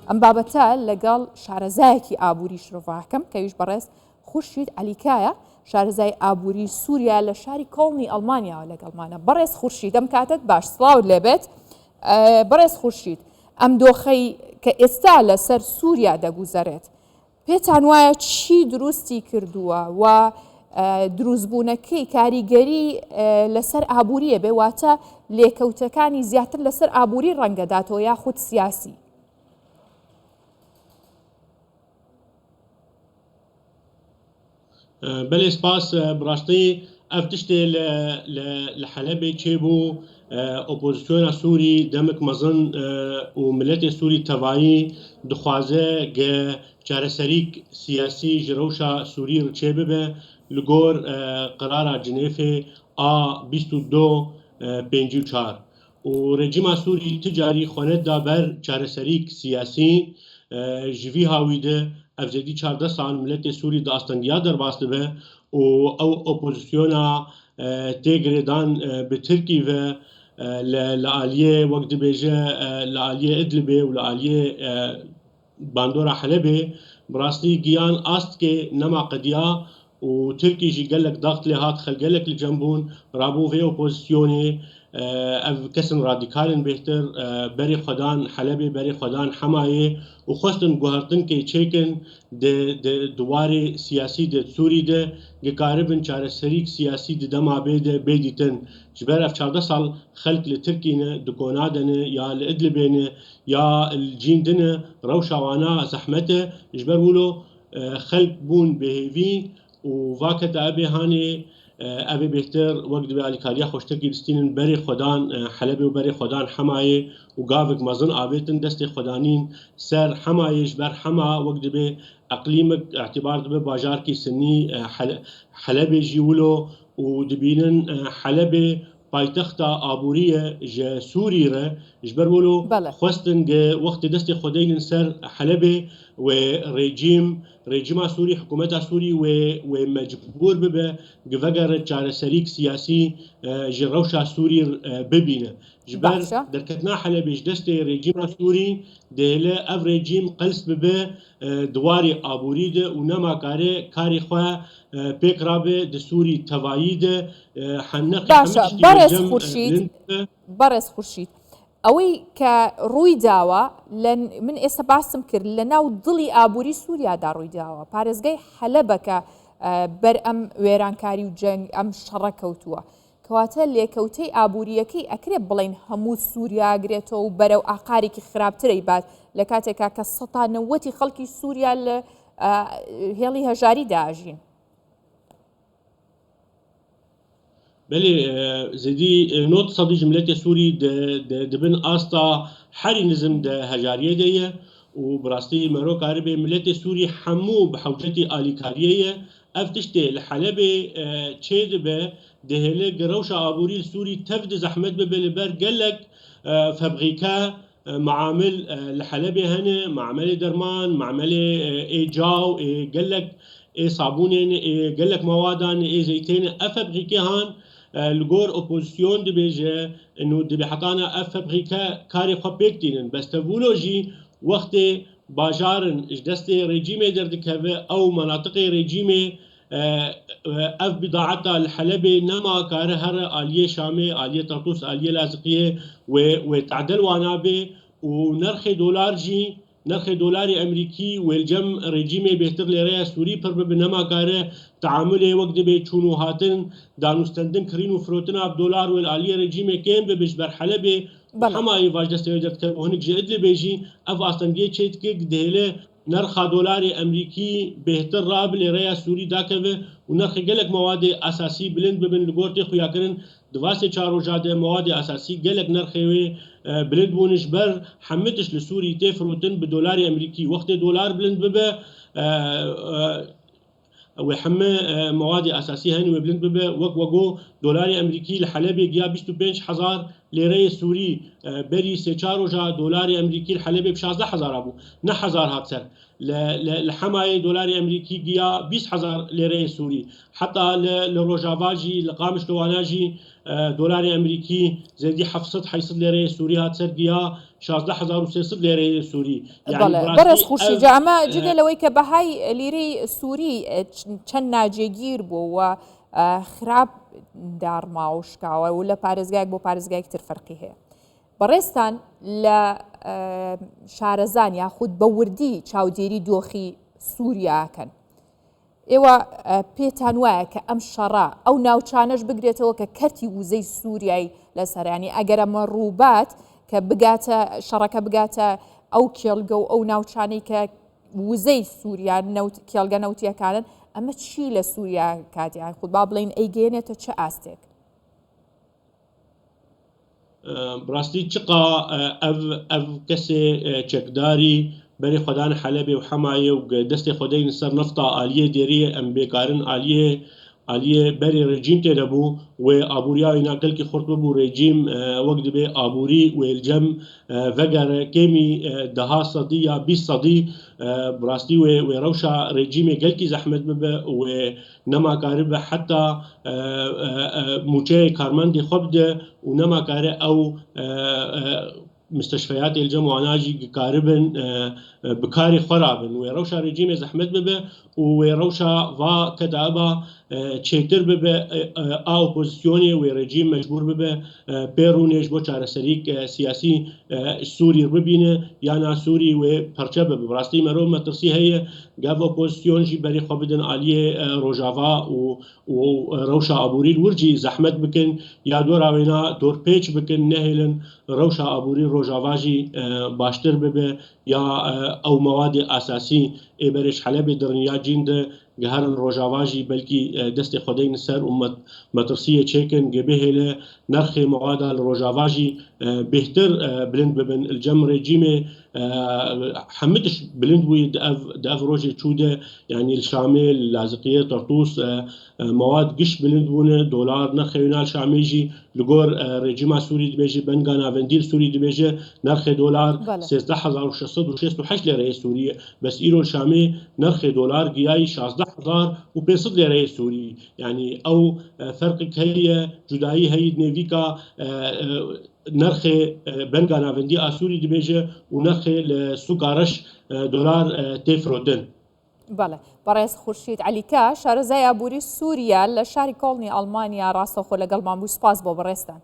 ئەم بابەتە لەگەڵ شارەزایەکی ئابووری شرۆڤاکەم کەویش بەڕێز خورشید عەلیکایە شارەزای ئابووری سووریا لە شاری کۆڵنی ئەڵمانیاوە لەگەڵمانە. بەڕێز خورشید ئەم کاتت باش سڵاوت لێبێت. بەڕێز خورشید ئەم دۆخەی کە ئێستا لەسەر سووریا دەگوزەرێت پێتان وایە چی دروستی کردووە و دروستبوونەکەی کاریگەری لەسەر ئابووریە بێ واتە لێکەوتەکانی زیاتر لەسەر ئابووری ڕەنگەداتەوە یاخود سیاسی؟ بەڵێ سپاس بڕاستی ئەف تشتێ لە حەلەبێ چێبوو ئۆپۆزیسیۆنا سووری دەمک مەزن و ملەتێ سووری تەڤایی دخوازە گە چارەسەریک سیاسی ji rewşa Sûrî re çê bibe li gor qerara Cinêfê a 2254 û rejîma Sûrî ti carî xwenet da ber çareserîk siyasî ji vî hawî de ev zêdî 14 sal miletê Sûrî di astengiya derbas dibe û ew opozîsyona têgirêdan bi Tirkî ve li aliyê wek dibêje li aliyê Idlibê û li aliyê bandora Helebê bi rastî giyan astkê nema qediya û Tirkî jî gelek daxt lê hat xelgelek li cem bûn rabû vê opozîsyonê ev kesin radîkalên bêhtir berê xwedan Helebê berê xwedan Hemayê û xwestin guhertinkê çêkin di warê siyasî de Sûrî de gikaribin çareserîk siyasî di dema bê de bêdîtin ji ber ev 14 sal xelk li Tirkî ne di Konadê ne ya li Idlibê ne ya li Cîndê ne rewşa wana zehmet e ji ber wilo xelk bûn bêhêvî û vakete ebê hanê ev ê bêhtir wek dibe alîkariya xweştekî bistînin berê xwedan Helebê û berê xwedan Hemayê û gavek mezin avêtin destê xwedanîn ser Hemayê ji ber Hema wek dibe eqlîmek etîbar dibe bajarekî Sinnî Helebê jî wilo û dibînin Helebê paytexta abûrî ye ji Sûrî re ji ber wilo xwestin ge wextê destê xwedeynin ser Helebê wê rejîma Sûrî hikûmeta Sûrî wê mecbûr bibe givegere çareserîk siyasî ji rewşa Sûrî bibîne ji ber derketina Helebê ji destê rejîma Sûrî dihêle ev rejîm qels bibe di warê abûrî de û nemakare karê xwe pêk rabe di Sûrî tevayî de بەڕێز خورشید ئەوەی کە ڕووی داوە من ئێستا باسم کرد لە ناو دڵی ئابووری سووریادا ڕووی داوە پارێزگای حەلەبە کە بەر ئەم وێرانکاری و جەنگ ئەم شەڕە کەوتووە کەواتە لێکەوتەی ئابووریەکەی ئەکرێ بڵێن هەموو سووریا گرێتەوە و بەرەو ئاقارێکی خراپترەی بات لە کاتێکا کە 90% خەڵکی سووریا لە هێڵی هەژاری داژین. بله زدی نوت صدی جملت سوری دبن آستا حری نظم ده هجاریه دیه و براستی مرو کاری به ملت سوری همو بحوجتی آلیکاریه افتشته لحلب چه به دهله گروش عبوری سوری تفد زحمت به بلبر قالك فبغيكا معامل لحلب هنا معامل درمان معامل جاو قالك صابونين قالك موادان زيتين افبغيكا هان لگور اپوزیسیون دبیجه انو دبی حتانا اف فبریکا کاری خواب بکتینن بس تولوژی وقت باجارن اجدست رژیم دردکه او مناطق رژیم اف بضاعتا الحلبة نما کاره هر آلیه شامه آلیه طرطوس آلیه لازقیه و تعدل وانابه و نرخ دولار جی نرخ دولاری امریکی والجم رژیم بهتر لریا سوری پر بنما کاره تعامل وقت به چونو هاتن دانوستندن کرین و فروتن اب دلار و عالی رژیم کم به بش بر حلبه همای واجد استوجد که هنگ جد لبیجی اف استنگی چیت که دهله نرخ دلار امریکی بهتر راب لریا سوری داکه و نرخ گلک مواد اساسی بلند ببن لگورتی خویا کرن دواسه چارو جاده مواد اساسی گلک نرخوی بلند بونش بر حمتش لسوری تفروتن بدولار امریکی وقت دلار بلند ببه وحمى مواد اساسيه هني وبلند ببه وقو دولار امريكي لحلبة جا 25,000 لێرەیە سووری بەری سێ4 ڕۆژە دۆلاری ئەمریکی حەلەبێ 16,000 بوو نە 1000 هات سەر لە حەمایە دۆلاری ئەمریکی گیا 20,000 لێرەیە سووری حتا لە ڕۆژاواژی لە قامشتواناژی دۆلاری ئەمریکی زێدی 700 لێرەیە سووری هات سەر گیا 16,300 لێرەیە سووری بەڕێز خورشید ئەمە جگە لەوەی کە بەهای لیرەی سووری چەند ناجێگیر بوو و خراپ دارماوشکاوە و لە پارێزگایك بۆ پارێزگایك تر فەرقی هەیە بەڕێستان لە شارەزان یاخود بە وردی چاودێری دۆخی سووریاکەن ئێوە پێتان وایە کە ئەم شەڕا ئەو ناوچانەش بگرێتەوە کە کەرتی وزەی سووریایی لەسەرانی ئەگەر ئەمە ڕووبات کە بگاتە شەڕەکە بگاتە ئەو کێڵگە و ئەو ناوچانەی کە وزەی سووریان کێڵگە نەوتیەکانن ئەمە چی لە سووریا کاتیان خود با بڵین ئەیگەێنێتە چه ئاستێک بڕاستی چقا ئەv کەسێ چەکداری بەری خۆدان حەلەبێ و حەمایە و دەستی خۆدەین سەر نفتا ئالیە دێریە ئەم بێکارن ئالیە بەری ڕێجیم تێدەبوو وێ ئابووریاوی ناگەلکی خورد ببوو ڕێجیم وەک دەبێ ئابووری وێلجەم ڤەگەرە کێمی دەها سەدی یا 20 سەدی بڕاستی وێ ڕەوشە ڕێجیمێ گەلکی زەحمەت ببە وێ نەماکارە بە حتا موچەیە کارمەندی خۆ بدە و نەماکارە ئەو مستشفيات الجم واناجي قاربن بكاري خرابن ويروشا رجيم زحمت ببه ويروشا فا كدابا تشيتر ببه اوبوزيسيوني ورجيم مجبور ببه بيرونيش بو چارەسەریک سیاسی سووری ببینه یانا سووری و پەرچە ببه بڕاستی مەرۆ مەترسی هەیە گاڤ ئۆپۆزیسیۆنژی بەری خۆ بدن ئالیێ ڕۆژاوا و ڕەوشە ئابووری ورجی زەحمەت بکن یا دۆراوێنا دۆرپێچ بکن نەهێلن ڕەوشە ئابووری ڕۆژاواژی باشتر ببه یا ئەو مەوادی ئاساسی ئێبەرش حەلەبێ دڕنیا جیندە گەهرن ڕۆژاواژی بەلکی دەستی خۆدەین سەر و مەترسیە چێکن گەبێهێلە نرخی مەوادا لە ڕۆژاواژی بهتر بلند ببن الجەم ڕێجیمێ حەمدش بلند بووی دەف ڕۆژێ چوودە یعنی شامێ لازقیە تەرتوس مواد گشت بلند بوونە دۆلار نرخێنال شامێژی لەگۆر ڕێجیما سووری دبێژێ بەنگا ناڤەندیر سووری دبێژێ نرخی دۆلار 16,668 لێرەیە سووریە بەس ئیرۆ شامێ نرخی دۆلار گیایی 16,500 لێرەیە سووری یعنی ئەو فەرقێک هەیە جودایی هەیە نێڤیکا نرخی بەنگا ناڤەندی ئاسووری دبێژێ و نرخی لە سوکارەش دۆلار تێفرۆتن بەڵێ بەڕێز خورشید عەلیکا شارەزای ئابووری سووریا لە شاری کۆڵنی ئەڵمانیا ڕاستەوخۆ لەگەڵمان بوو سپاس بۆ بەڕێستان